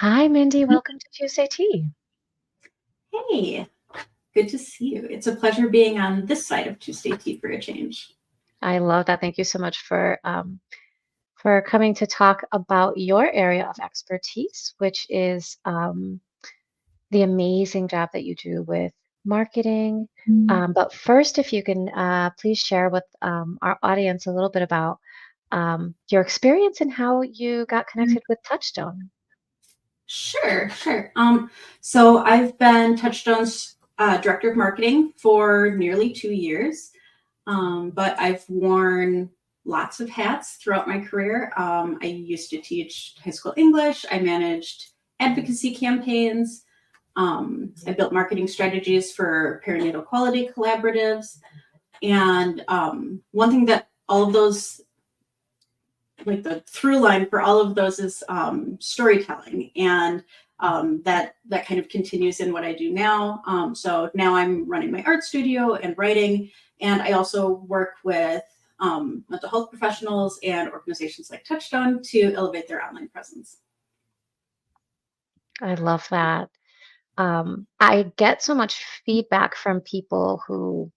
Hi, Mindy. Welcome to Tuesday Tea. Hey, good to see you. It's a pleasure being on this side of Tuesday Tea for a change. I love that. Thank you so much for coming to talk about your area of expertise, which is the amazing job that you do with marketing. But first, if you can please share with our audience a little bit about your experience and how you got connected with Touchstone. Sure. So I've been Touchstone's director of marketing for nearly 2 years, but I've worn lots of hats throughout my career. I used to teach high school English. I managed advocacy campaigns. I built marketing strategies for perinatal quality collaboratives. And one thing that all of those, like the through line for all of those, is storytelling, and that kind of continues in what I do now. So now I'm running my art studio and writing, and I also work with mental health professionals and organizations like Touchstone to elevate their online presence. I love that. I get so much feedback from people who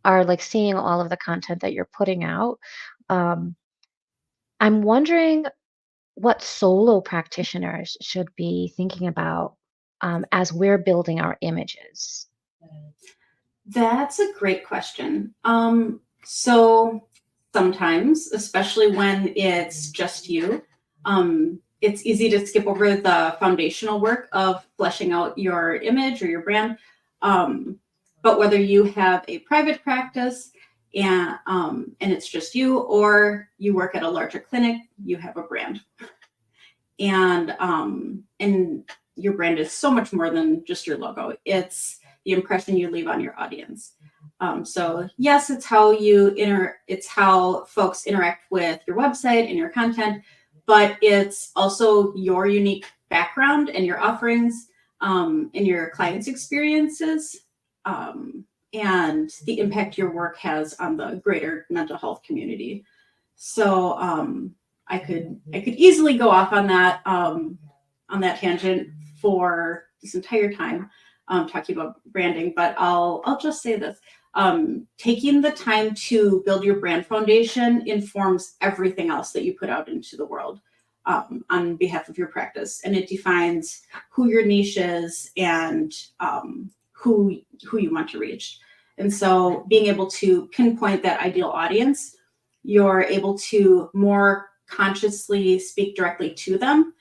are like seeing all of the content that you're putting out. Um, I'm wondering what solo practitioners should be thinking about as we're building our images. That's a great question. So sometimes, especially when it's just you, it's easy to skip over the foundational work of fleshing out your image or your brand. Um, but whether you have a private practice and it's just you, or you work at a larger clinic, you have a brand, and your brand is so much more than just your logo. It's the impression you leave on your audience. So yes, it's how folks interact with your website and your content, but it's also your unique background and your offerings, and your clients' experiences, and the impact your work has on the greater mental health community. So I could easily go off on that tangent for this entire time, talking about branding, but I'll just say this. Taking the time to build your brand foundation informs everything else that you put out into the world, on behalf of your practice, and it defines who your niche is and who you want to reach. And so, being able to pinpoint that ideal audience, you're able to more consciously speak directly to them,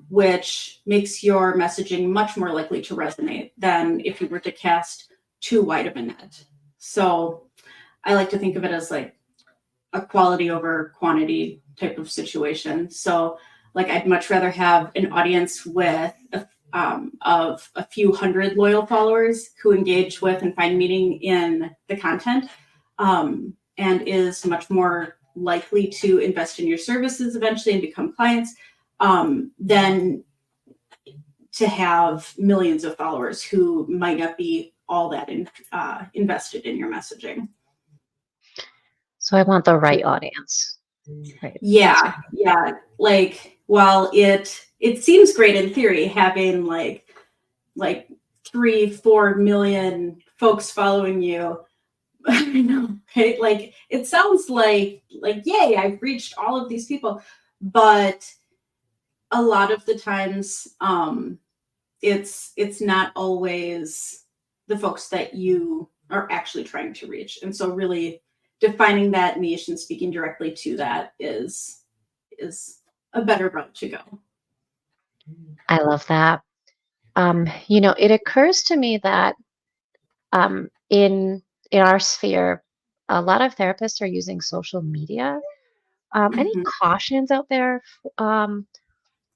which makes your messaging much more likely to resonate than if you were to cast too wide of a net. So I like to think of it as like a quality over quantity type of situation. So, like, I'd much rather have an audience of a few hundred loyal followers who engage with and find meaning in the content, and is much more likely to invest in your services eventually and become clients, than to have millions of followers who might not be all that invested in your messaging. So I want the right audience. Right. Yeah. Like, while it seems great in theory, having like 3-4 million folks following you, I know, right? Like, it sounds like yay, I've reached all of these people, but a lot of the times, it's not always the folks that you are actually trying to reach. And so, really defining that niche and speaking directly to that is a better route to go. I love that. It occurs to me that in our sphere, a lot of therapists are using social media. Any Mhm. cautions out there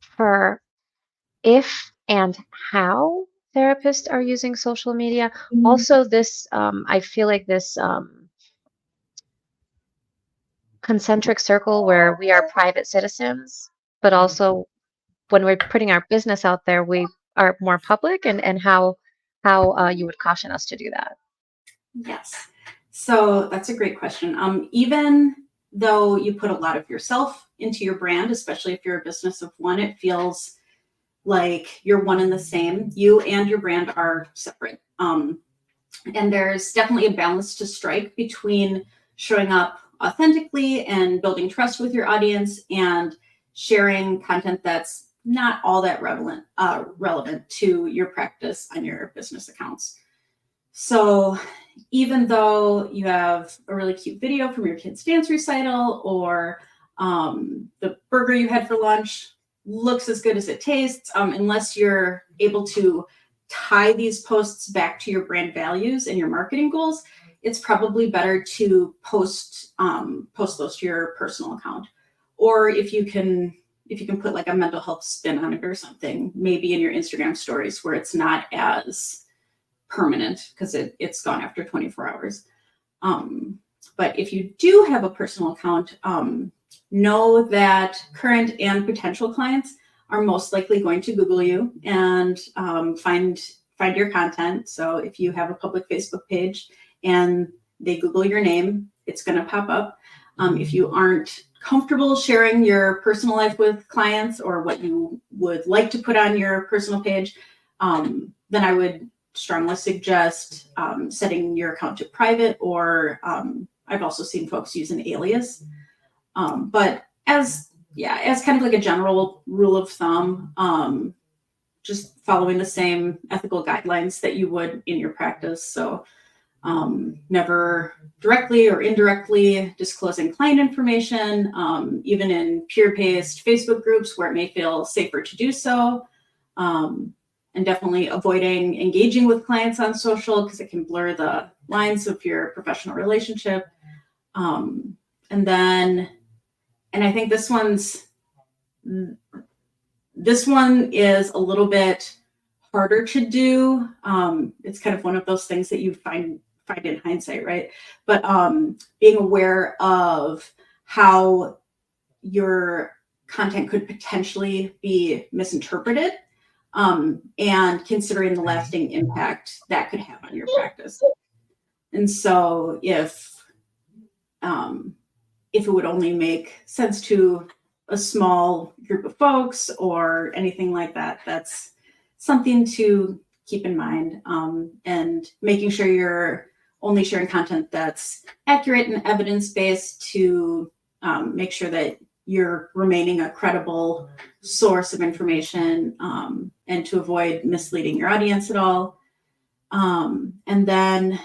for if and how therapists are using social media? Also, I feel like this concentric circle where we are private citizens, but also when we're putting our business out there, we are more public, and how you would caution us to do that. Yes. So that's a great question. Even though you put a lot of yourself into your brand, especially if you're a business of one, it feels like you're one and the same. You and your brand are separate. And there's definitely a balance to strike between showing up authentically and building trust with your audience and sharing content that's not all that relevant to your practice on your business accounts. So even though you have a really cute video from your kid's dance recital, or the burger you had for lunch looks as good as it tastes, unless you're able to tie these posts back to your brand values and your marketing goals, it's probably better to post those to your personal account. Or if you can put like a mental health spin on it or something, maybe in your Instagram stories where it's not as permanent because it's gone after 24 hours. But if you do have a personal account, know that current and potential clients are most likely going to Google you and find your content. So if you have a public Facebook page and they Google your name, it's going to pop up. If you aren't comfortable sharing your personal life with clients or what you would like to put on your personal page, then I would strongly suggest setting your account to private, or I've also seen folks use an alias. But as kind of like a general rule of thumb, just following the same ethical guidelines that you would in your practice. So never directly or indirectly disclosing client information, even in peer-based Facebook groups where it may feel safer to do so. And definitely avoiding engaging with clients on social because it can blur the lines of your professional relationship. And I think this one is a little bit harder to do. It's kind of one of those things that you find in hindsight, right? But being aware of how your content could potentially be misinterpreted, and considering the lasting impact that could have on your practice. And so if it would only make sense to a small group of folks or anything like that, that's something to keep in mind, and making sure you're only sharing content that's accurate and evidence-based to make sure that you're remaining a credible source of information, and to avoid misleading your audience at all. And then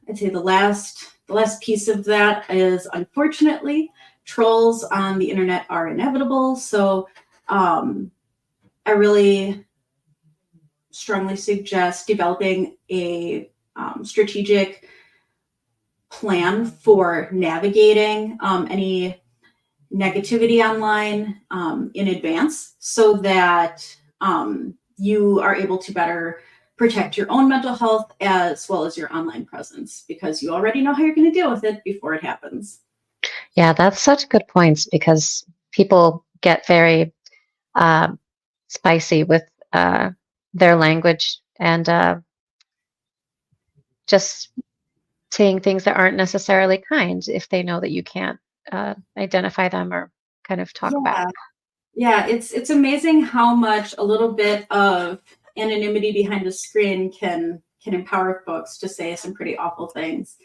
I'd say the last piece of that is, unfortunately, trolls on the internet are inevitable. So I really strongly suggest developing a strategic plan for navigating any negativity online in advance, so that you are able to better protect your own mental health as well as your online presence, because you already know how you're going to deal with it before it happens. Yeah, that's such good points because people get very spicy with their language and just saying things that aren't necessarily kind if they know that you can't identify them or kind of talk back. Yeah, it's amazing how much a little bit of anonymity behind a screen can empower folks to say some pretty awful things.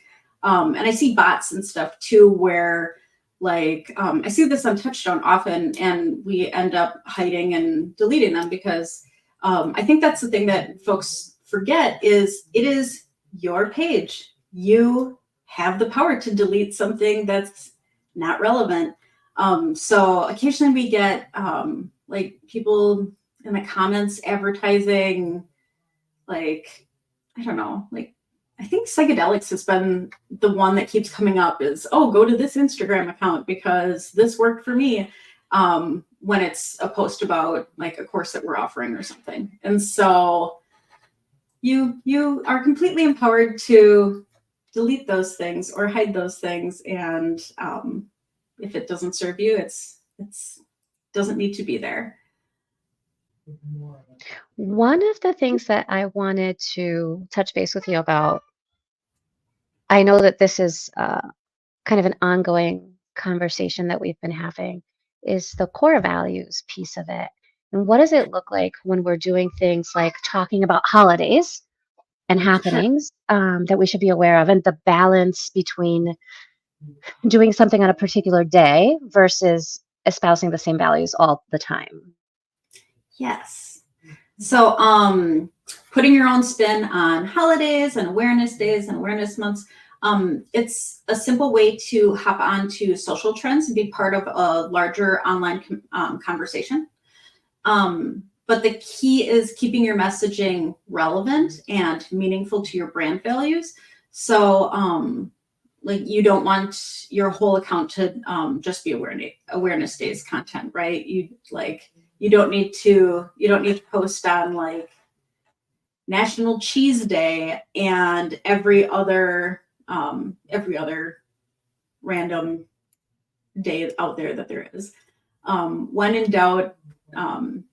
And I see bots and stuff too, where like I see this on Touchstone often, and we end up hiding and deleting them because I think that's the thing that folks forget is it is your page. You have the power to delete something that's not relevant. So occasionally we get like people in the comments advertising, like, I don't know, like I think psychedelics has been the one that keeps coming up is, oh, go to this Instagram account because this worked for me, when it's a post about like a course that we're offering or something. And so you are completely empowered to delete those things or hide those things. And if it doesn't serve you, it's doesn't need to be there. One of the things that I wanted to touch base with you about, I know that this is kind of an ongoing conversation that we've been having, is the core values piece of it. And what does it look like when we're doing things like talking about holidays and Sure. happenings that we should be aware of, and the balance between doing something on a particular day versus espousing the same values all the time? Yes. So, putting your own spin on holidays and awareness days and awareness months, it's a simple way to hop onto social trends and be part of a larger online conversation. But the key is keeping your messaging relevant and meaningful to your brand values. So, like you don't want your whole account to just be awareness days content, right? You don't need to post on like National Cheese Day and every other random day out there that there is. When in doubt, um,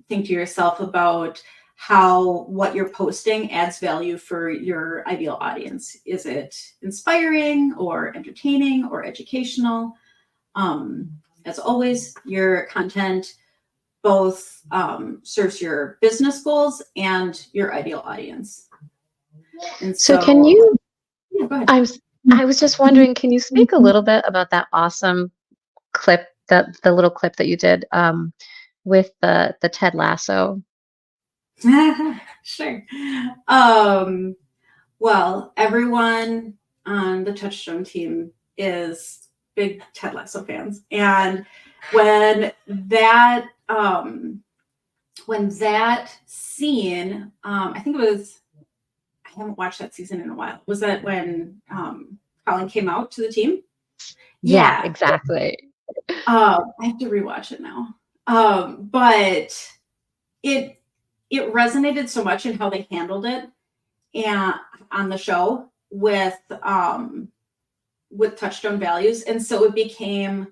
think to yourself about how what you're posting adds value for your ideal audience. Is it inspiring or entertaining or educational? As always, your content both serves your business goals and your ideal audience. And So, can so, you? yeah, go ahead. I was I was just wondering, can you speak a little bit about that awesome clip, the little clip that you did with the Ted Lasso? Sure. Um, well, everyone on the Touchstone team is big Ted Lasso fans, and when that um, when that scene, I think it was. I haven't watched that season in a while. Was that when Colin came out to the team? Yeah, Yeah. exactly. I have to rewatch it now. But it it resonated so much in how they handled it and on the show with Touchstone values, and so it became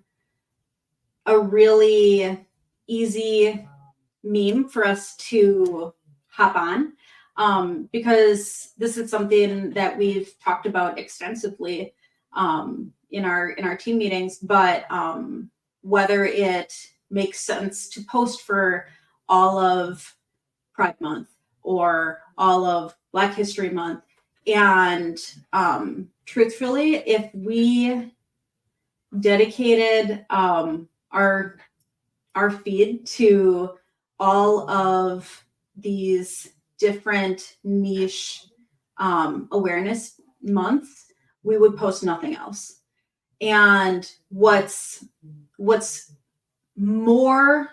a really easy meme for us to hop on, because this is something that we've talked about extensively in our team meetings. But whether it makes sense to post for all of Pride Month or all of Black History Month, and truthfully, if we dedicated our feed to all of these different niche awareness months, we would post nothing else. And what's more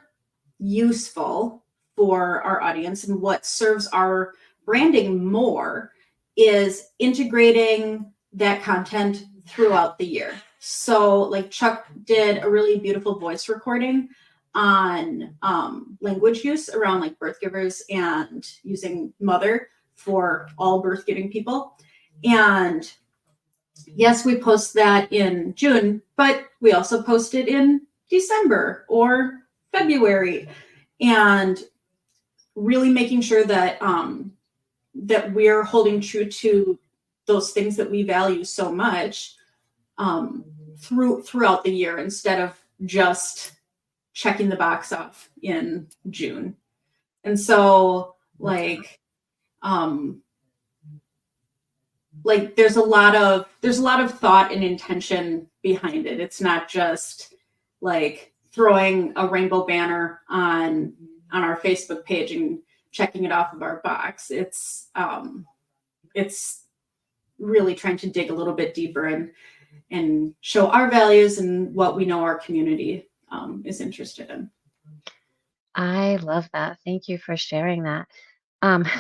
useful for our audience and what serves our branding more is integrating that content throughout the year. So, like Chuck did a really beautiful voice recording on language use around like birth givers and using mother for all birth giving people. And yes, we post that in June, but we also post it in December or February, and really making sure that we're holding true to those things that we value so much throughout the year instead of just checking the box off in June. And so um there's a lot of thought and intention behind it. It's not just like throwing a rainbow banner on our Facebook page and checking it off of our box. It's really trying to dig a little bit deeper and show our values and what we know our community is interested in. I love that. Thank you for sharing that.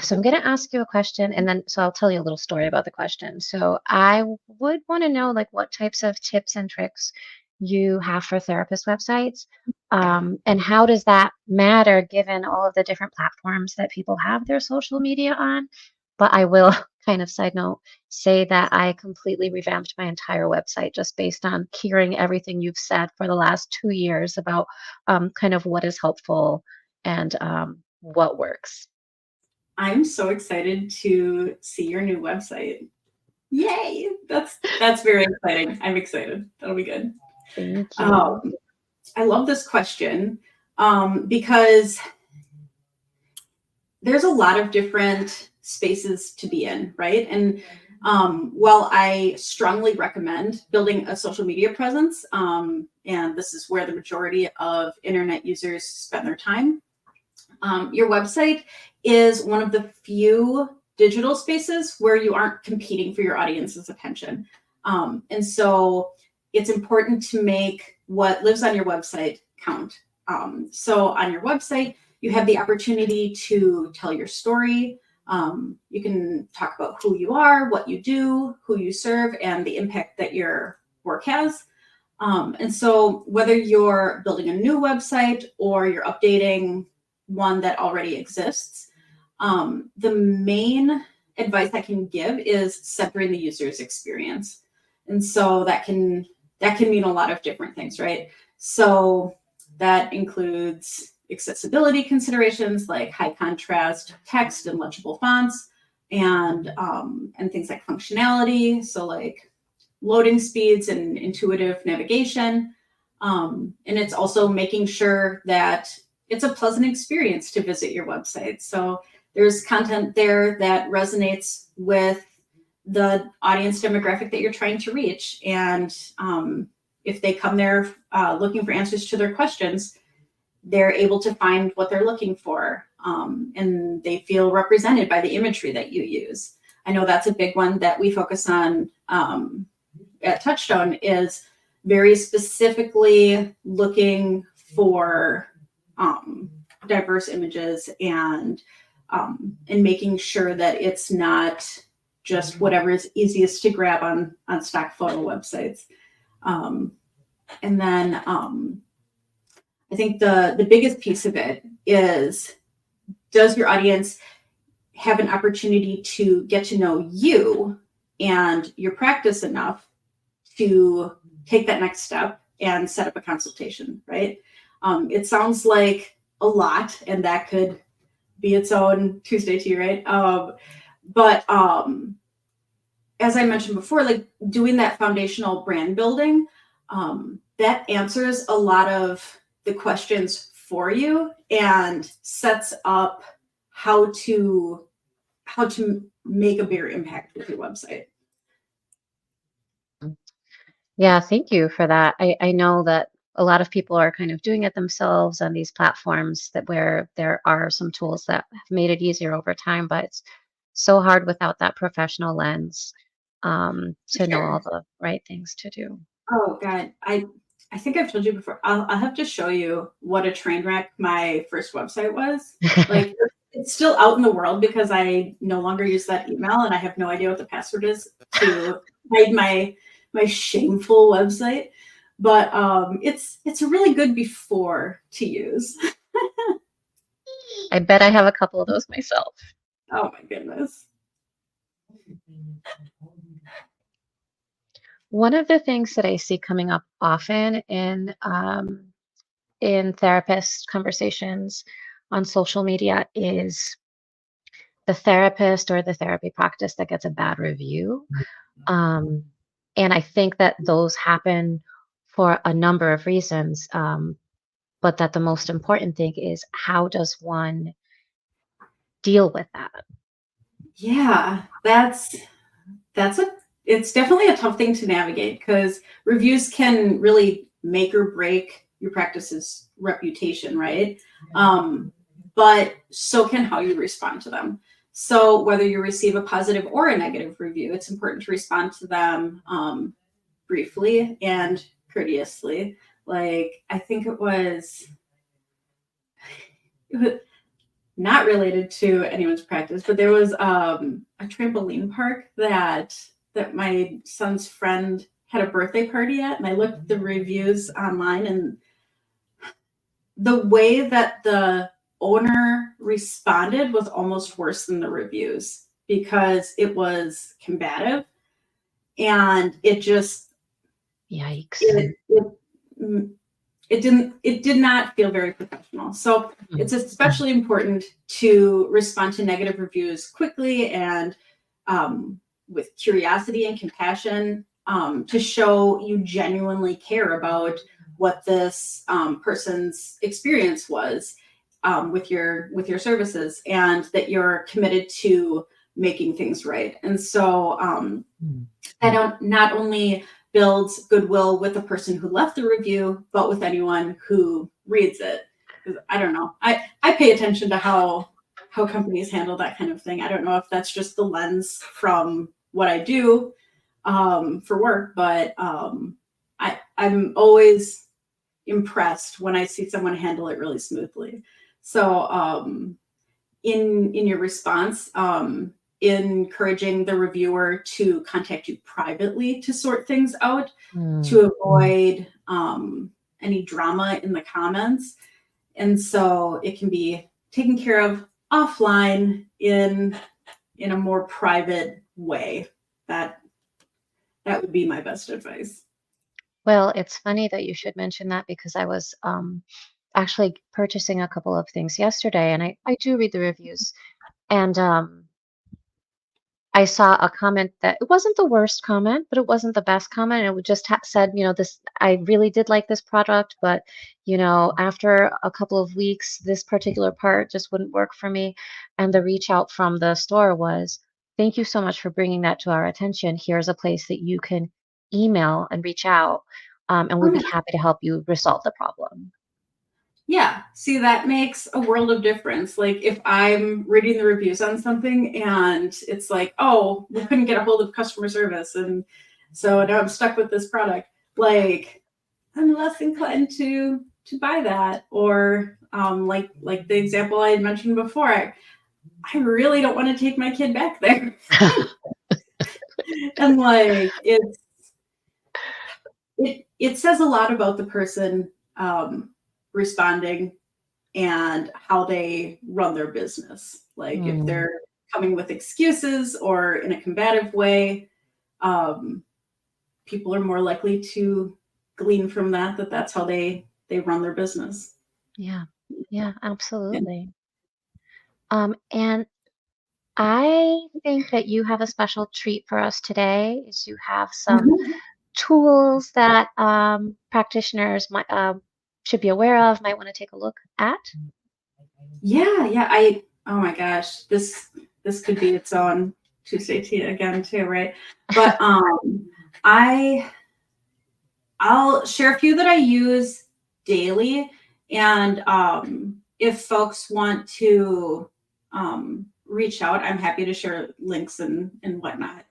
So I'm going to ask you a question, and then so I'll tell you a little story about the question. So I would want to know like what types of tips and tricks you have for therapist websites, and how does that matter given all of the different platforms that people have their social media on? But I will kind of side note say that I completely revamped my entire website just based on hearing everything you've said for the last 2 years about kind of what is helpful and what works. I'm so excited to see your new website. Yay! That's very exciting. I'm excited. That'll be good. Thank Um, you. I love this question. because there's a lot of different spaces to be in, right? And while I strongly recommend building a social media presence, and this is where the majority of internet users spend their time, your website is one of the few digital spaces where you aren't competing for your audience's attention. And so it's important to make what lives on your website count. So on your website, you have the opportunity to tell your story. You can talk about who you are, what you do, who you serve, and the impact that your work has. And so whether you're building a new website or you're updating one that already exists, the main advice I can give is centering the user's experience. And so that can mean a lot of different things, right? So that includes accessibility considerations like high contrast text and legible fonts, and things like functionality. So like loading speeds and intuitive navigation. And it's also making sure that it's a pleasant experience to visit your website. So there's content there that resonates with the audience demographic that you're trying to reach. And if they come there looking for answers to their questions, they're able to find what they're looking for, and they feel represented by the imagery that you use. I know that's a big one that we focus on at Touchstone, is very specifically looking for diverse images, and making sure that it's not just whatever is easiest to grab on stock photo websites. And then I think the biggest piece of it is, does your audience have an opportunity to get to know you and your practice enough to take that next step and set up a consultation, right? It sounds like a lot, and that could be its own Tuesday tea, right? But as I mentioned before, like doing that foundational brand building, that answers a lot of the questions for you and sets up how to make a bigger impact with your website. Yeah, thank you for that. I know that a lot of people are kind of doing it themselves on these platforms, that where there are some tools that have made it easier over time, but it's so hard without that professional lens to know all Sure. the right things to do. Oh God, I think I've told you before. I'll have to show you what a train wreck my first website was. Like, it's still out in the world because I no longer use that email, and I have no idea what the password is to hide my shameful website. But it's a really good before to use. I bet I have a couple of those myself. Oh my goodness. One of the things that I see coming up often in therapist conversations on social media is the therapist or the therapy practice that gets a bad review. Um, and I think that those happen for a number of reasons, but that the most important thing is, how does one deal with that? Yeah, that's a it's definitely a tough thing to navigate, because reviews can really make or break your practice's reputation, right? But so can how you respond to them. So whether you receive a positive or a negative review, it's important to respond to them briefly and courteously. Like, I think it was not related to anyone's practice, but there was a trampoline park that my son's friend had a birthday party at, and I looked at the reviews online, and the way that the owner responded was almost worse than the reviews, because it was combative, and Yikes. it did not feel very professional. So it's especially important to respond to negative reviews quickly and with curiosity and compassion, to show you genuinely care about what this person's experience was with your services, and that you're committed to making things right. And so that not only builds goodwill with the person who left the review, but with anyone who reads it. I don't know. I pay attention to how companies handle that kind of thing. I don't know if that's just the lens from what I do for work, but I'm always impressed when I see someone handle it really smoothly. So in your response, encouraging the reviewer to contact you privately to sort things out, to avoid any drama in the comments. And so it can be taken care of offline in a more private way. That would be my best advice. Well, it's funny that you should mention that because I was actually purchasing a couple of things yesterday, and I do read the reviews. And I saw a comment that it wasn't the worst comment, but it wasn't the best comment. It would just said, this, I really did like this product, but, after a couple of weeks, this particular part just wouldn't work for me. And the reach out from the store was, thank you so much for bringing that to our attention. Here's a place that you can email and reach out, and we'll Oh, be yeah. happy to help you resolve the problem. Yeah, see, that makes a world of difference. Like if I'm reading the reviews on something and it's like, oh, we couldn't get a hold of customer service, and so now I'm stuck with this product. Like I'm less inclined to buy that. Or like the example I had mentioned before, I really don't want to take my kid back there. And like it says a lot about the person responding and how they run their business. Like if they're coming with excuses or in a combative way, people are more likely to glean from that that's how they run their business. Yeah, yeah, And absolutely. And I think that you have a special treat for us today, is you have some tools that practitioners should be aware of, might want to take a look at. yeah, oh my gosh, this could be its own Tuesday tea again too, right? But I I'll share a few that I use daily. And if folks want to reach out, I'm happy to share links and whatnot.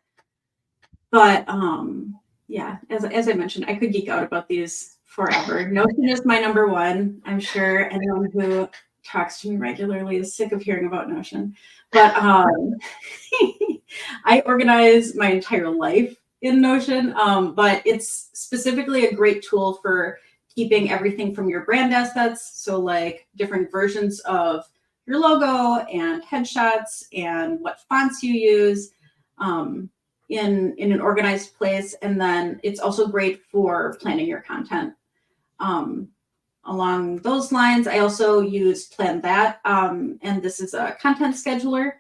But yeah, as I mentioned, I could geek out about these forever. Notion is my number one. I'm sure anyone who talks to me regularly is sick of hearing about Notion. But I organize my entire life in Notion, but it's specifically a great tool for keeping everything from your brand assets. So like different versions of your logo and headshots and what fonts you use. In an organized place. And then it's also great for planning your content. Along those lines, I also use Plan That, and this is a content scheduler.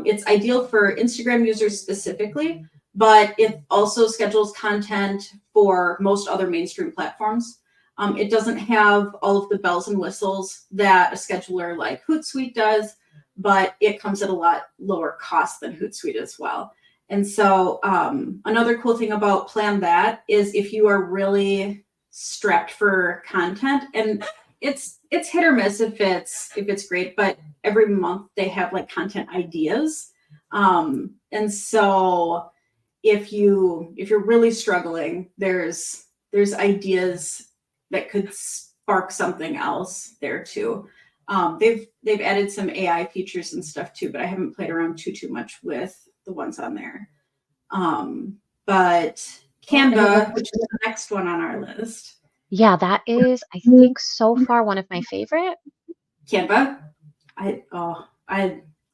It's ideal for Instagram users specifically, but it also schedules content for most other mainstream platforms. It doesn't have all of the bells and whistles that a scheduler like Hootsuite does, but it comes at a lot lower cost than Hootsuite as well. And so another cool thing about Plan That is if you are really strapped for content, and it's hit or miss if it's great, but every month they have like content ideas. And so if you're really struggling, there's ideas that could spark something else there too. They've added some AI features and stuff too, but I haven't played around too much with the ones on there. But Canva, which is the next one on our list. Yeah, that is, I think, so far one of my favorite. Canva, I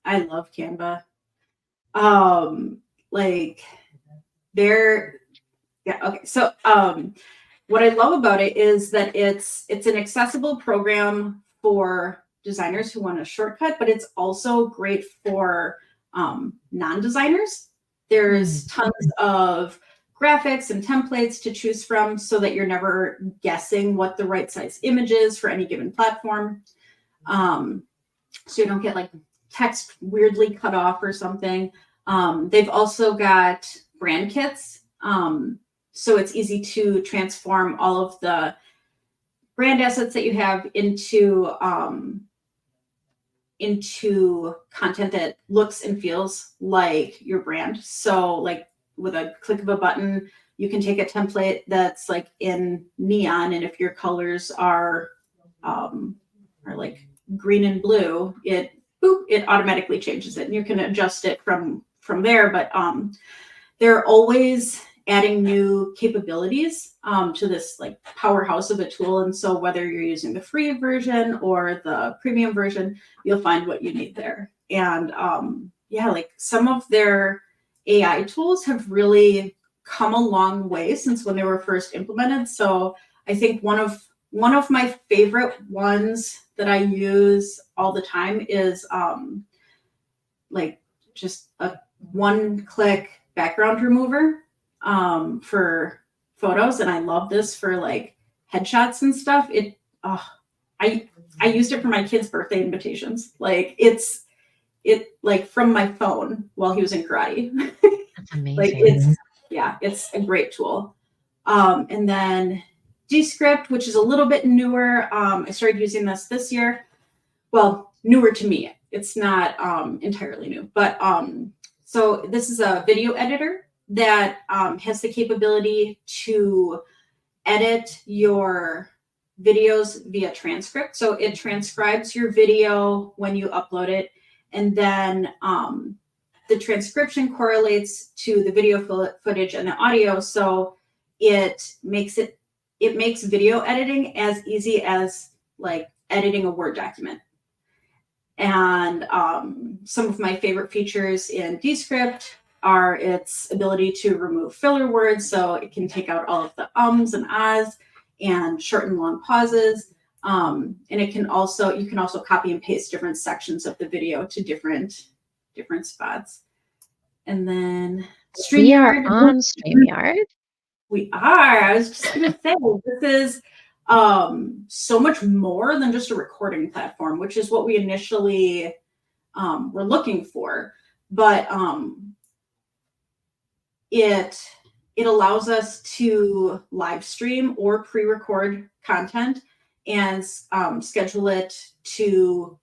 love Canva. Like they're yeah, okay. So what I love about it is that it's an accessible program for designers who want a shortcut, but it's also great for non-designers. There's tons of graphics and templates to choose from so that you're never guessing what the right size image is for any given platform. So you don't get like text weirdly cut off or something. They've also got brand kits. So it's easy to transform all of the brand assets that you have into content that looks and feels like your brand. So like with a click of a button, you can take a template that's like in neon, and if your colors are like green and blue, it automatically changes it, and you can adjust it from there. But they're always adding new capabilities to this like powerhouse of a tool. And so whether you're using the free version or the premium version, you'll find what you need there. And like some of their AI tools have really come a long way since when they were first implemented. So I think one of my favorite ones that I use all the time is like just a one-click background remover for photos, and I love this for like headshots and stuff. I used it for my kid's birthday invitations. Like it like from my phone while he was in karate. That's amazing. Like it's a great tool. And then Descript, which is a little bit newer. I started using this year. Well, newer to me. It's not entirely new, but so this is a video editor that has the capability to edit your videos via transcript. So it transcribes your video when you upload it, and then the transcription correlates to the video footage and the audio. So it makes video editing as easy as like editing a Word document. And some of my favorite features in Descript are its ability to remove filler words, so it can take out all of the ums and ahs and shorten long pauses. And you can also copy and paste different sections of the video to different spots. And then We are on StreamYard. We are. I was just going to say, this is so much more than just a recording platform, which is what we initially were looking for. But it allows us to live stream or pre-record content and schedule it to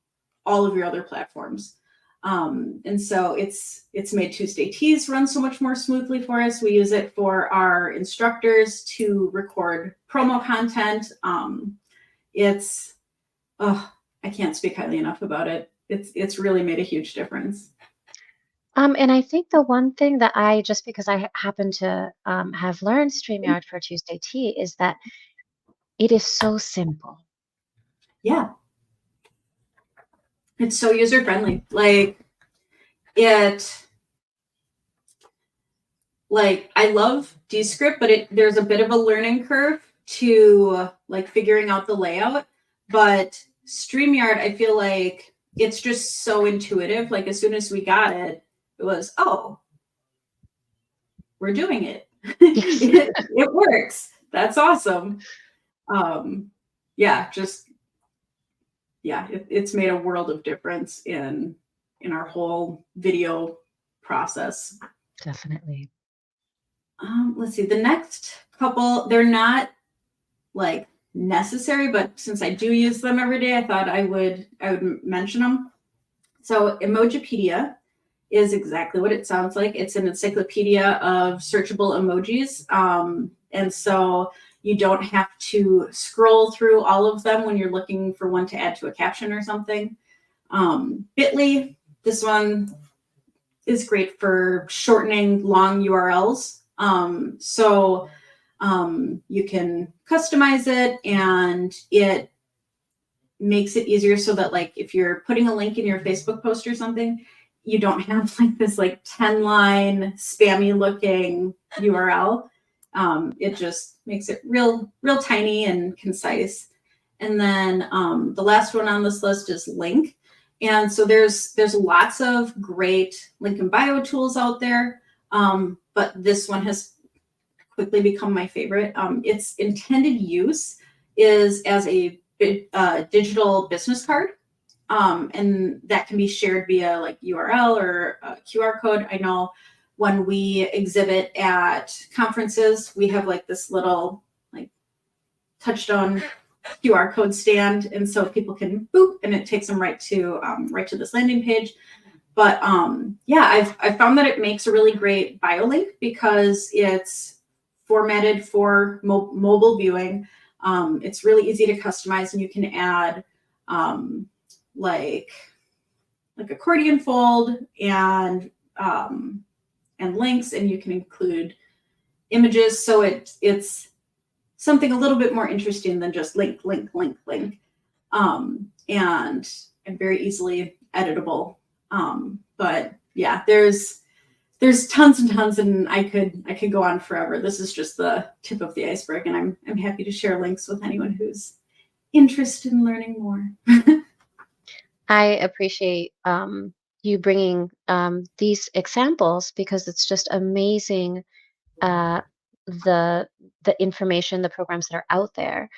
all of your other platforms. And so it's made Tuesday Teas run so much more smoothly for us. We use it for our instructors to record promo content. I can't speak highly enough about it. It's really made a huge difference. And I think the one thing that just because I happen to have learned StreamYard for Tuesday Tea is that it is so simple. Yeah. It's so user-friendly. I love Descript, but there's a bit of a learning curve to like figuring out the layout. But StreamYard, I feel like it's just so intuitive. Like as soon as we got it, it was, oh, we're doing it. It works. That's awesome. It's made a world of difference in our whole video process. Definitely. Let's see, the next couple, they're not like necessary, but since I do use them every day, I thought I would mention them. So Emojipedia is exactly what it sounds like. It's an encyclopedia of searchable emojis. And so you don't have to scroll through all of them when you're looking for one to add to a caption or something. Bitly, this one is great for shortening long URLs. So you can customize it, and it makes it easier so that like if you're putting a link in your Facebook post or something, you don't have like this like 10-line spammy looking URL. It just makes it real tiny and concise. And then the last one on this list is Link. And so there's lots of great link and bio tools out there. But this one has quickly become my favorite. Its intended use is as a digital business card, and that can be shared via like URL or QR code. I know when we exhibit at conferences, we have like this little like Touchstone QR code stand, and so people can boop, and it takes them right to this landing page. But yeah, I've found that it makes a really great bio link because it's formatted for mobile viewing. It's really easy to customize, and you can add like accordion fold and links, and you can include images. So it's something a little bit more interesting than just link, link, link, link, and very easily editable. But yeah, there's tons and tons, and I could go on forever. This is just the tip of the iceberg, and I'm happy to share links with anyone who's interested in learning more. I appreciate you bringing these examples because it's just amazing uh, the information, the programs that are out there.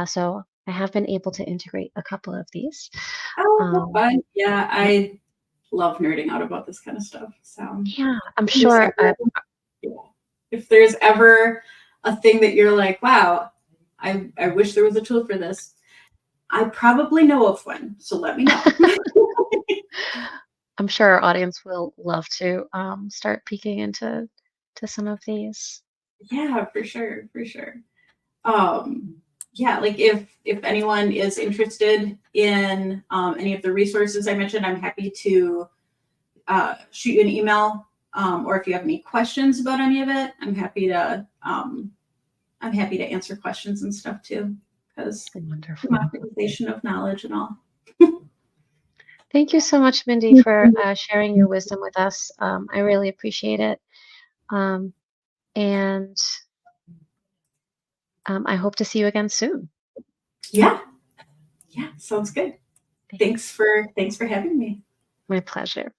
So I have been able to integrate a couple of these. Oh, how Um, fun. Yeah, yeah, I love nerding out about this kind of stuff. So yeah, I'm if there's sure. ever, yeah, if there's ever a thing that you're like, wow, I wish there was a tool for this, I probably know of one. So let me know. I'm sure our audience will love to start peeking into some of these. Yeah, for sure, for sure. Um, yeah, like if anyone is interested in any of the resources I mentioned, I'm happy to shoot you an email. Or if you have any questions about any of it, I'm happy to answer questions and stuff too, because Wonderful. democratization of knowledge and all. Thank you so much, Mindy, for sharing your wisdom with us. I really appreciate it. Um, and I hope to see you again soon. Yeah, yeah, sounds good. Thanks. Thanks for having me. My pleasure.